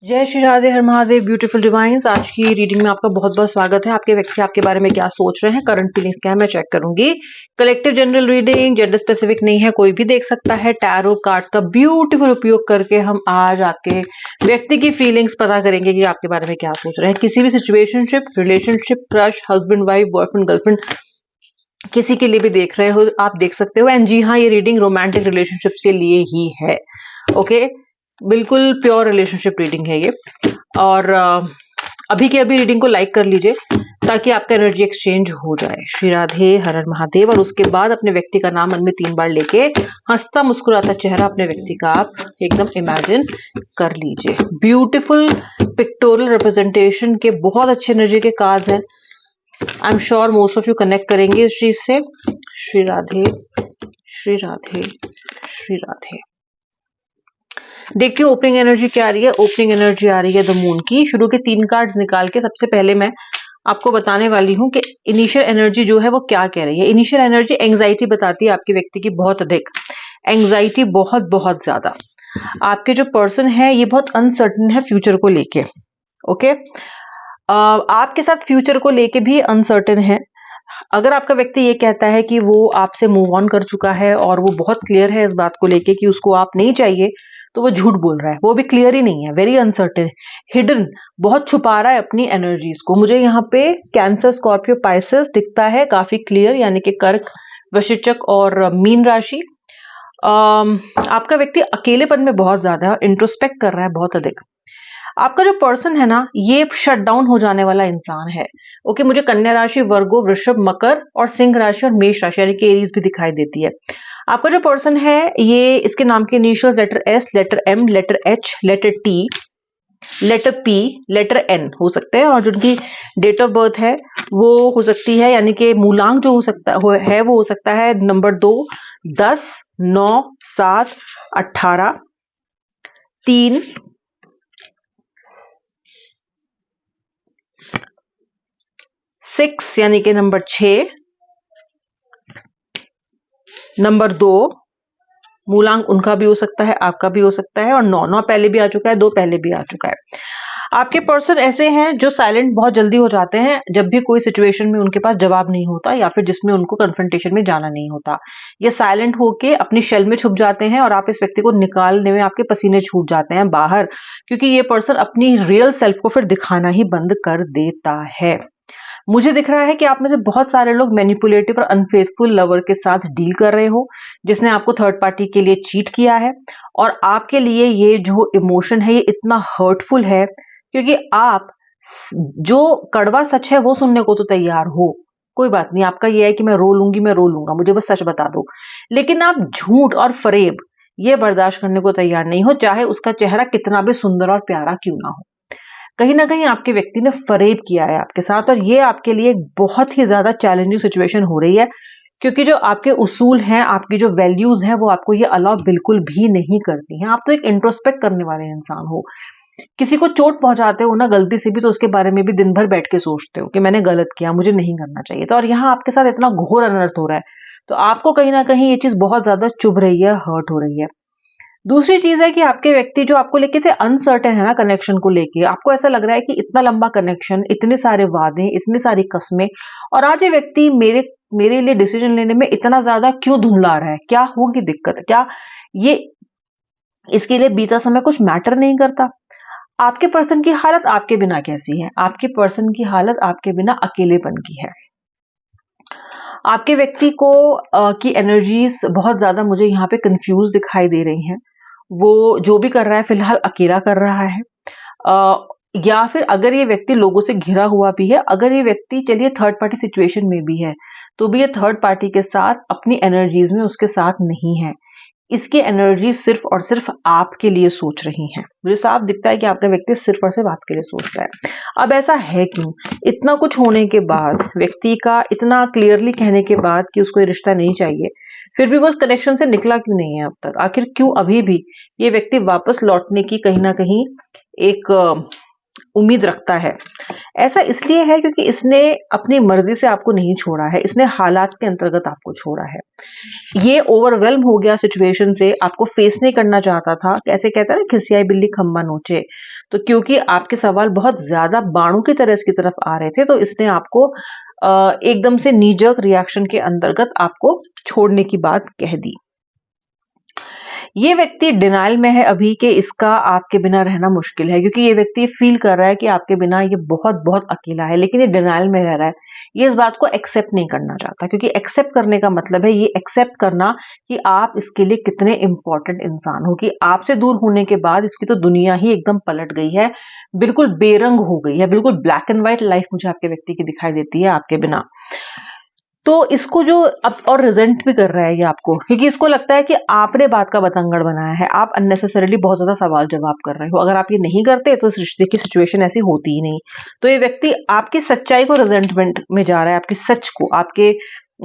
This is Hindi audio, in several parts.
जय श्री राधे, हर महादेव, ब्यूटीफुल डिवाइन्स। आज की रीडिंग में आपका बहुत बहुत स्वागत है। आपके व्यक्ति आपके बारे में क्या सोच रहे हैं, करंट फीलिंग्स क्या है, मैं चेक करूंगी। Collective general reading, gender specific नहीं है, कोई भी देख सकता है। टैरो कार्ड्स का ब्यूटीफुल उपयोग करके हम आज आपके व्यक्ति की फीलिंग्स पता करेंगे कि आपके बारे में क्या सोच रहे हैं। किसी भी situationship, relationship, crush, husband wife, boyfriend girlfriend, किसी के लिए भी देख रहे हो, आप देख सकते हो। एंड जी हाँ, ये रीडिंग रोमांटिक रिलेशनशिप्स के लिए ही है। ओके, बिल्कुल प्योर रिलेशनशिप रीडिंग है ये। और अभी के अभी रीडिंग को लाइक कर लीजिए ताकि आपका एनर्जी एक्सचेंज हो जाए। श्री राधे, हर हर महादेव। और उसके बाद अपने व्यक्ति का नाम मन में 3 बार लेके हंसता मुस्कुराता चेहरा अपने व्यक्ति का आप एकदम इमेजिन कर लीजिए। ब्यूटीफुल पिक्टोरियल रिप्रेजेंटेशन के बहुत अच्छे एनर्जी के कार्ड्स हैं। I am sure most of you connect करेंगे इस चीज से। श्री राधे, श्री राधे, श्री राधे। देखिए ओपनिंग एनर्जी क्या आ रही है। ओपनिंग एनर्जी आ रही है द मून की। शुरू के 3 कार्ड्स निकाल के सबसे पहले मैं आपको बताने वाली हूं कि इनिशियल एनर्जी जो है वो क्या कह रही है। इनिशियल एनर्जी एंग्जाइटी बताती है आपके व्यक्ति की, बहुत अधिक एंग्जाइटी, बहुत बहुत ज्यादा। आपके जो पर्सन है ये बहुत अनसर्टन है फ्यूचर को लेके। ओके, आपके साथ फ्यूचर को लेके भी अनसर्टन है। अगर आपका व्यक्ति ये कहता है कि वो आपसे मूव ऑन कर चुका है और वो बहुत क्लियर है इस बात को लेके कि उसको आप नहीं चाहिए, तो वो झूठ बोल रहा है। वो भी क्लियर ही नहीं है, वेरी अनसर्टेन, हिडन, बहुत छुपा रहा है अपनी एनर्जीज को। मुझे यहाँ पे कैंसर, स्कॉर्पियो, पाइसेस दिखता है काफी क्लियर, यानी कि कर्क, वृश्चिक और मीन राशि। आपका व्यक्ति अकेलेपन में बहुत ज्यादा है, इंट्रोस्पेक्ट कर रहा है बहुत अधिक। आपका जो पर्सन है ना, ये शट डाउन हो जाने वाला इंसान है। ओके, मुझे कन्या राशि, वर्गो, वृषभ, मकर और सिंह राशि और मेष राशि यानी कि एरीज भी दिखाई देती है। आपका जो पर्सन है ये, इसके नाम के initials letter S, letter M, letter H, letter T, letter P, letter N हो सकते हैं। और जो उनकी डेट ऑफ बर्थ है वो हो सकती है, यानी कि मूलांक जो हो सकता है वो हो सकता है नंबर 2, 10, 9, 7, 18, 3, 6 यानी कि नंबर 6, नंबर 2, मूलांक उनका भी हो सकता है, आपका भी हो सकता है। और 9 पहले भी आ चुका है, 2 पहले भी आ चुका है। आपके पर्सन ऐसे हैं जो साइलेंट बहुत जल्दी हो जाते हैं जब भी कोई सिचुएशन में उनके पास जवाब नहीं होता या फिर जिसमें उनको कन्फ्रंटेशन में जाना नहीं होता। ये साइलेंट होके अपनी शेल में छुप जाते हैं और आप इस व्यक्ति को निकालने में आपके पसीने छूट जाते हैं बाहर, क्योंकि ये पर्सन अपनी रियल सेल्फ को फिर दिखाना ही बंद कर देता है। मुझे दिख रहा है कि आप में से बहुत सारे लोग मैनिपुलेटिव और अनफेथफुल लवर के साथ डील कर रहे हो, जिसने आपको थर्ड पार्टी के लिए चीट किया है। और आपके लिए ये जो इमोशन है ये इतना हर्टफुल है, क्योंकि आप जो कड़वा सच है वो सुनने को तो तैयार हो। कोई बात नहीं, आपका ये है कि मैं रो लूंगी, मैं रो लूंगा, मुझे बस सच बता दो। लेकिन आप झूठ और फरेब ये बर्दाश्त करने को तैयार नहीं हो, चाहे उसका चेहरा कितना भी सुंदर और प्यारा क्यों ना हो। कहीं ना कहीं आपके व्यक्ति ने फरेब किया है आपके साथ, और ये आपके लिए एक बहुत ही ज्यादा चैलेंजिंग सिचुएशन हो रही है, क्योंकि जो आपके उसूल हैं, आपकी जो वैल्यूज हैं, वो आपको ये अलाउ बिल्कुल भी नहीं करती हैं। आप तो एक इंट्रोस्पेक्ट करने वाले इंसान हो। किसी को चोट पहुंचाते हो ना गलती से भी, तो उसके बारे में भी दिन भर बैठ के सोचते हो कि मैंने गलत किया, मुझे नहीं करना चाहिए था। और यहाँ आपके साथ इतना घोर अनर्थ हो रहा है, तो आपको कहीं ना कहीं ये चीज बहुत ज्यादा चुभ रही है, हर्ट हो रही है। दूसरी चीज है कि आपके व्यक्ति जो आपको लेके थे अनसर्टेन है ना, कनेक्शन को लेके। आपको ऐसा लग रहा है कि इतना लंबा कनेक्शन, इतने सारे वादे, इतनी सारी कस्में, और आज ये व्यक्ति मेरे लिए डिसीजन लेने में इतना ज्यादा क्यों धुंधला रहा है, क्या होगी दिक्कत, क्या ये इसके लिए बीता समय कुछ मैटर नहीं करता। आपके पर्सन की हालत आपके बिना कैसी है? आपके पर्सन की हालत आपके बिना अकेलेपन की है। आपके व्यक्ति को की एनर्जीज बहुत ज्यादा मुझे यहाँ पे कंफ्यूज दिखाई दे रही हैं। वो जो भी कर रहा है फिलहाल अकेला कर रहा है, या फिर अगर ये व्यक्ति लोगों से घिरा हुआ भी है, अगर ये व्यक्ति चलिए थर्ड पार्टी सिचुएशन में भी है, तो भी ये थर्ड पार्टी के साथ अपनी एनर्जीज में उसके साथ नहीं है। इसकी एनर्जी सिर्फ और सिर्फ आपके लिए सोच रही है। मुझे साफ दिखता है कि आपका व्यक्ति सिर्फ और सिर्फ आपके लिए सोचता है। अब ऐसा है क्यों? इतना कुछ होने के बाद, व्यक्ति का इतना क्लियरली कहने के बाद कि उसको ये रिश्ता नहीं चाहिए, फिर भी वो उस कनेक्शन से निकला क्यों नहीं है अब तक? आखिर क्यों अभी भी ये व्यक्ति वापस लौटने की कहीं ना कहीं एक उम्मीद रखता है। ऐसा इसलिए है क्योंकि इसने अपनी मर्जी से आपको नहीं छोड़ा है, इसने हालात के अंतर्गत आपको छोड़ा है। ये ओवरवेल्म हो गया सिचुएशन से, आपको फेस नहीं करना चाहता था। कैसे कहता है ना, खिसियाई बिल्ली खम्बा नोचे। तो क्योंकि आपके सवाल बहुत ज्यादा बाणों की तरह इसकी तरफ आ रहे थे, तो इसने आपको एकदम से नीजक रिएक्शन के अंतर्गत आपको छोड़ने की बात कह दी। ये व्यक्ति डिनाइल में है अभी कि इसका आपके बिना रहना मुश्किल है, क्योंकि ये व्यक्ति फील कर रहा है कि आपके बिना ये बहुत बहुत अकेला है, लेकिन ये डिनाइल में रह रहा है। ये इस बात को एक्सेप्ट नहीं करना चाहता, क्योंकि एक्सेप्ट करने का मतलब है ये एक्सेप्ट करना कि आप इसके लिए कितने इंपॉर्टेंट इंसान हो, कि आपसे दूर होने के बाद इसकी तो दुनिया ही एकदम पलट गई है, बिल्कुल बेरंग हो गई है, बिल्कुल ब्लैक एंड व्हाइट लाइफ मुझे आपके व्यक्ति की दिखाई देती है आपके बिना। तो इसको जो अब और रिजेंट भी कर रहा है ये आपको, क्योंकि इसको लगता है कि आपने बात का बतंगड़ बनाया है, आप अननेसेसरीली बहुत ज्यादा सवाल जवाब कर रहे हो। अगर आप ये नहीं करते तो इस रिश्ते की सिचुएशन ऐसी होती ही नहीं। तो ये व्यक्ति आपकी सच्चाई को रिजेंटमेंट में जा रहा है, आपकी सच को, आपके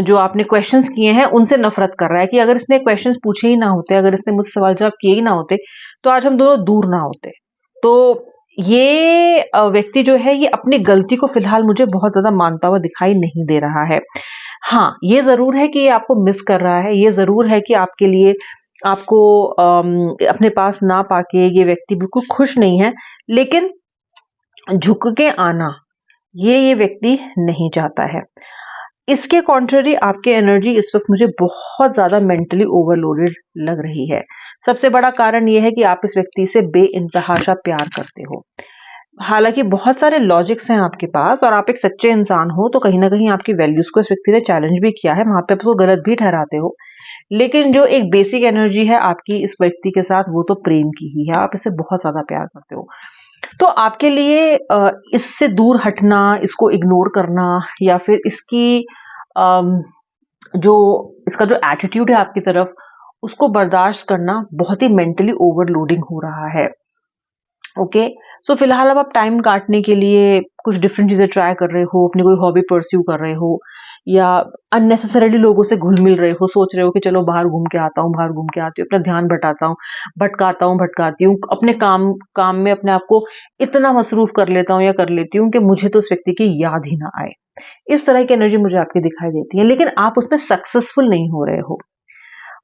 जो आपने क्वेश्चंस किए हैं उनसे नफरत कर रहा है कि अगर इसने क्वेश्चंस पूछे ही ना होते, अगर इसने मुझसे सवाल जवाब किए ही ना होते, तो आज हम दोनों दूर ना होते। तो ये व्यक्ति जो है ये अपनी गलती को फिलहाल मुझे बहुत ज्यादा मानता हुआ दिखाई नहीं दे रहा है। हाँ, ये ज़रूर है कि ये आपको मिस कर रहा है, ये ज़रूर है कि आपके लिए आपको अपने पास ना पाके ये व्यक्ति बिल्कुल खुश नहीं है, लेकिन झुक के आना ये व्यक्ति नहीं चाहता है। इसके कॉन्ट्ररी आपकी एनर्जी इस वक्त मुझे बहुत ज्यादा मेंटली ओवरलोडेड लग रही है। सबसे बड़ा कारण यह है कि आप इस व्यक्ति से बेइंतहाशा प्यार करते हो। हालांकि बहुत सारे लॉजिक्स हैं आपके पास और आप एक सच्चे इंसान हो, तो कहीं ना कहीं आपकी वैल्यूज को इस व्यक्ति ने चैलेंज भी किया है, वहां पे आप उसको गलत भी ठहराते हो। लेकिन जो एक बेसिक एनर्जी है आपकी इस व्यक्ति के साथ, वो तो प्रेम की ही है, आप इसे बहुत ज्यादा प्यार करते हो। तो आपके लिए इससे दूर हटना, इसको इग्नोर करना, या फिर इसकी अम, जो इसका जो एटीट्यूड है आपकी तरफ, उसको बर्दाश्त करना बहुत ही मेंटली ओवरलोडिंग हो रहा है। ओके, सो फिलहाल अब आप टाइम काटने के लिए कुछ डिफरेंट चीजें ट्राई कर रहे हो, अपनी कोई हॉबी परस्यू कर रहे हो, या अननेसेसरीली लोगों से घुल मिल रहे हो, सोच रहे हो कि चलो बाहर घूम के आता हूँ, बाहर घूम के आती हूँ, अपना ध्यान भटकाता हूँ, भटकाती हूँ, अपने काम काम में अपने आप को इतना मसरूफ कर लेता हूँ या कर लेती हूँ कि मुझे तो उस व्यक्ति की याद ही ना आए। इस तरह की एनर्जी मुझे आपकी दिखाई देती है, लेकिन आप उसमें सक्सेसफुल नहीं हो रहे हो।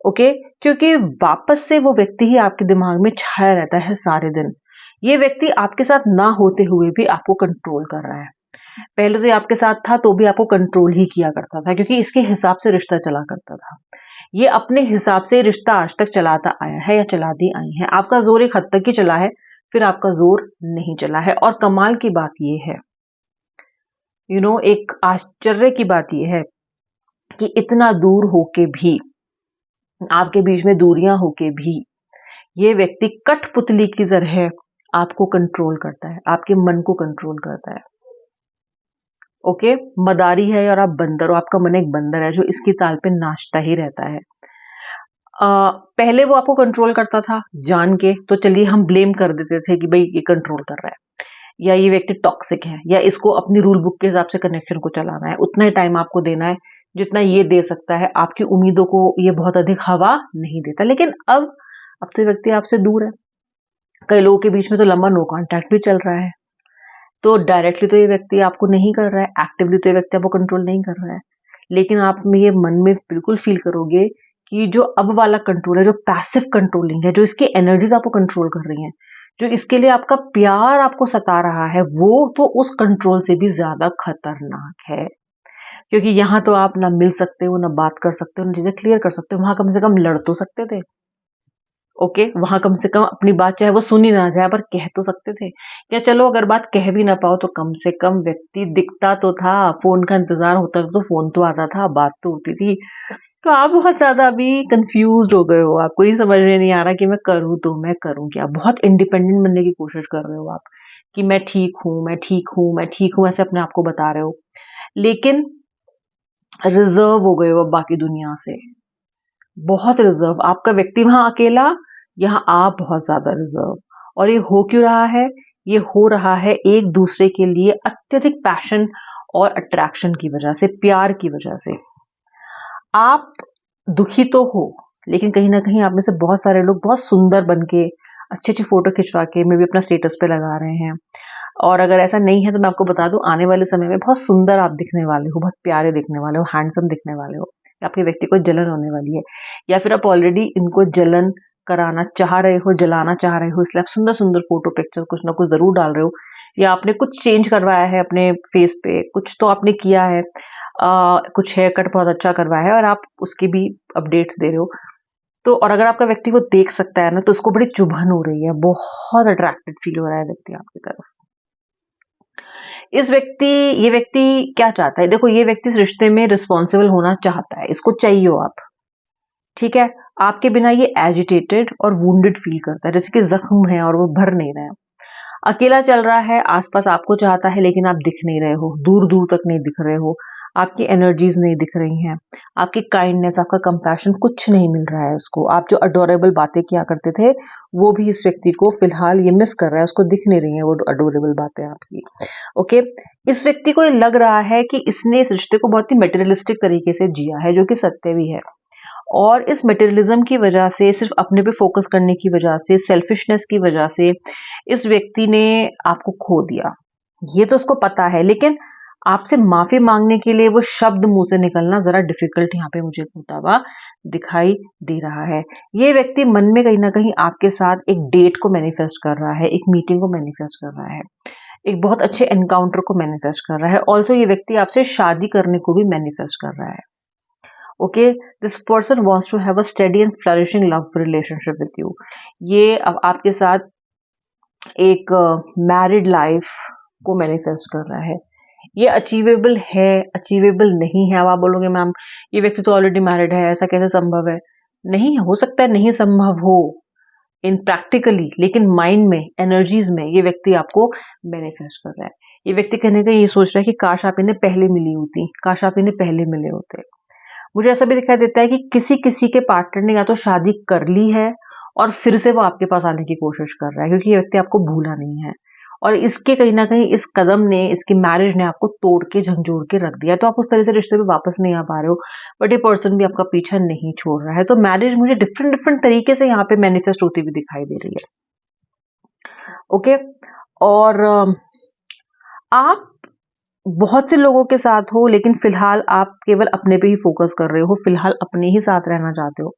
ओके, क्योंकि वापस से वो व्यक्ति ही आपके दिमाग में छाया रहता है सारे दिन। ये व्यक्ति आपके साथ ना होते हुए भी आपको कंट्रोल कर रहा है। पहले तो ये आपके साथ था तो भी आपको कंट्रोल ही किया करता था, क्योंकि इसके हिसाब से रिश्ता चला करता था। ये अपने हिसाब से रिश्ता आज तक चलाता आया है या चलाती आई है। आपका जोर एक हद तक ही चला है, फिर आपका जोर नहीं चला है। और कमाल की बात ये है, एक आश्चर्य की बात ये है कि इतना दूर होके भी, आपके बीच में दूरियां होके भी, ये व्यक्ति कठपुतली की तरह आपको कंट्रोल करता है, आपके मन को कंट्रोल करता है। ओके, मदारी है और आप बंदर हो, आपका मन एक बंदर है जो इसकी ताल पे नाचता ही रहता है। पहले वो आपको कंट्रोल करता था जान के, तो चलिए हम ब्लेम कर देते थे कि भाई ये कंट्रोल कर रहा है, या ये व्यक्ति टॉक्सिक है, या इसको अपनी रूल बुक के हिसाब से कनेक्शन को चलाना है, उतना ही टाइम आपको देना है जितना ये दे सकता है, आपकी उम्मीदों को ये बहुत अधिक हवा नहीं देता। लेकिन अब तो व्यक्ति आपसे दूर है, कई लोगों के बीच में तो लंबा नो कांटेक्ट भी चल रहा है। तो डायरेक्टली तो ये व्यक्ति आपको नहीं कर रहा है, एक्टिवली तो ये व्यक्ति आपको कंट्रोल नहीं कर रहा है, लेकिन आप में ये मन में बिल्कुल फील करोगे कि जो अब वाला कंट्रोल है, जो पैसिव कंट्रोलिंग है, जो इसकी एनर्जीज आपको कंट्रोल कर रही हैं, जो इसके लिए आपका प्यार आपको सता रहा है, वो तो उस कंट्रोल से भी ज्यादा खतरनाक है। क्योंकि यहाँ तो आप ना मिल सकते हो, ना बात कर सकते हो, ना चीजें क्लियर कर सकते हो। वहां कम से कम लड़ तो सकते थे। ओके, वहां कम से कम अपनी बात चाहे वो सुनी ना जाए पर कह तो सकते थे। या चलो अगर बात कह भी ना पाओ तो कम से कम व्यक्ति दिखता तो था, फोन का इंतजार होता था तो फोन तो आता था, बात तो होती थी। तो आप बहुत ज्यादा अभी कंफ्यूज हो गए हो, आपको ये समझ में नहीं आ रहा कि मैं करूँ तो मैं करूँ क्या। बहुत इंडिपेंडेंट बनने की कोशिश कर रहे हो आप कि मैं ठीक हूँ, मैं ठीक हूँ, मैं ठीक हूँ, ऐसे अपने आप को बता रहे हो, लेकिन रिजर्व हो गए हो अब बाकी दुनिया से, बहुत रिजर्व। आपका व्यक्ति वहां अकेला, यहाँ आप बहुत ज्यादा रिजर्व। और ये हो क्यों रहा है? ये हो रहा है एक दूसरे के लिए अत्यधिक पैशन और अट्रैक्शन की वजह से, प्यार की वजह से। आप दुखी तो हो, लेकिन कहीं ना कहीं आप में से बहुत सारे लोग बहुत सुंदर बन के, अच्छी अच्छी फोटो खिंचवा के मे भी अपना स्टेटस पे लगा रहे हैं, और अगर ऐसा नहीं है तो मैं आपको बता दूं, आने वाले समय में बहुत सुंदर आप दिखने वाले हो, बहुत प्यारे दिखने वाले हो, हैंडसम दिखने वाले हो। आपके व्यक्ति को जलन होने वाली है, या फिर आप ऑलरेडी इनको जलन कराना चाह रहे हो, जलाना चाह रहे हो, इसलिए आप सुंदर सुंदर फोटो पिक्चर कुछ ना कुछ जरूर डाल रहे हो, या आपने कुछ चेंज करवाया है अपने फेस पे, कुछ तो आपने किया है, कुछ हेयर कट बहुत अच्छा करवाया है और आप उसकी भी अपडेट्स दे रहे हो। तो और अगर आपका व्यक्ति को देख सकता है ना, तो उसको बड़ी चुभन हो रही है, बहुत अट्रैक्टेड फील हो रहा है व्यक्ति आपकी तरफ। ये व्यक्ति क्या चाहता है? देखो, ये व्यक्ति इस रिश्ते में रिस्पॉन्सिबल होना चाहता है, इसको चाहिए हो आप, ठीक है। आपके बिना ये एजिटेटेड और वुंडेड फील करता है, जैसे कि जख्म है और वो भर नहीं रहा है। अकेला चल रहा है, आसपास आपको चाहता है लेकिन आप दिख नहीं रहे हो, दूर दूर तक नहीं दिख रहे हो, आपकी एनर्जीज नहीं दिख रही हैं, आपकी काइंडनेस, आपका कंपैशन कुछ नहीं मिल रहा है उसको। आप जो अडोरेबल बातें किया करते थे वो भी इस व्यक्ति को फिलहाल ये मिस कर रहा है, उसको दिख नहीं रही है वो अडोरेबल बातें आपकी। ओके, इस व्यक्ति को ये लग रहा है कि इसने इस रिश्ते को बहुत ही मटेरियलिस्टिक तरीके से जिया है, जो कि सत्य भी है। और इस मटेरियलिज्म की वजह से, सिर्फ अपने पे फोकस करने की वजह से, सेल्फिशनेस की वजह से इस व्यक्ति ने आपको खो दिया। ये तो उसको पता है, लेकिन आपसे माफी मांगने के लिए वो शब्द मुंह से निकलना जरा डिफिकल्ट यहाँ पे मुझे होता हुआ दिखाई दे रहा है। ये व्यक्ति मन में कहीं ना कहीं आपके साथ एक डेट को मैनिफेस्ट कर रहा है, एक मीटिंग को मैनिफेस्ट कर रहा है, एक बहुत अच्छे एनकाउंटर को मैनिफेस्ट कर रहा है। ऑल्सो ये व्यक्ति आपसे शादी करने को भी मैनिफेस्ट कर रहा है। Okay, this person wants to have a steady and flourishing love relationship with you. ये अब आपके साथ एक मैरिड लाइफ को मैनिफेस्ट कर रहा है। ये अचीवेबल है, अचीवेबल नहीं है? अब आप बोलोगे मैम ये व्यक्ति तो ऑलरेडी मैरिड है, ऐसा कैसे संभव है? नहीं हो सकता है, नहीं संभव हो इन प्रैक्टिकली, लेकिन माइंड में, एनर्जीज में ये व्यक्ति आपको मैनिफेस्ट कर रहा है। ये व्यक्ति कहने का ये सोच रहा है कि काश आप इन्हें पहले मिली होती, काश आप इन्हें पहले मिले होते। मुझे ऐसा भी दिखाई देता है कि किसी किसी के पार्टनर ने या तो शादी कर ली है और फिर से वो आपके पास आने की कोशिश कर रहा है, क्योंकि ये व्यक्ति आपको भूला नहीं है, और इसके कहीं ना कहीं इस कदम ने, इसकी मैरिज ने आपको तोड़ के झंझोड़ के रख दिया। तो आप उस तरह से रिश्ते में वापस नहीं आ पा रहे हो, बट ये पर्सन भी आपका पीछा नहीं छोड़ रहा है। तो मैरिज मुझे डिफरेंट डिफरेंट तरीके से यहाँ पे मैनिफेस्ट होती हुई दिखाई दे रही है। ओके, और आप बहुत से लोगों के साथ हो, लेकिन फिलहाल आप केवल अपने पे ही फोकस कर रहे हो, फिलहाल अपने ही साथ रहना चाहते हो,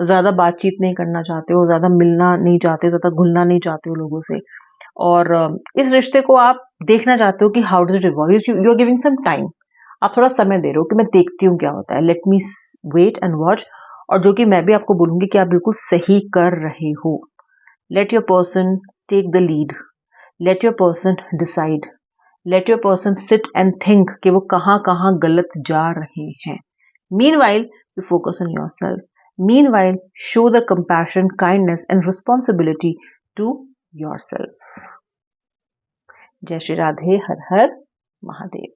ज्यादा बातचीत नहीं करना चाहते हो, ज्यादा मिलना नहीं चाहते, ज्यादा घुलना नहीं चाहते हो लोगों से, और इस रिश्ते को आप देखना चाहते हो कि how does it evolve. You are giving some time, आप थोड़ा समय दे रहे हो कि मैं देखती हूँ क्या होता है, let me wait and watch. और जो कि मैं भी आपको बोलूंगी कि आप बिल्कुल सही कर रहे हो। Let your person take the lead, let your person decide, let your person sit and think कि वो कहाँ कहाँ गलत जा रहे हैं। Meanwhile you focus on yourself, meanwhile show the compassion, kindness and responsibility to yourself. जय श्री राधे, हर हर महादेव।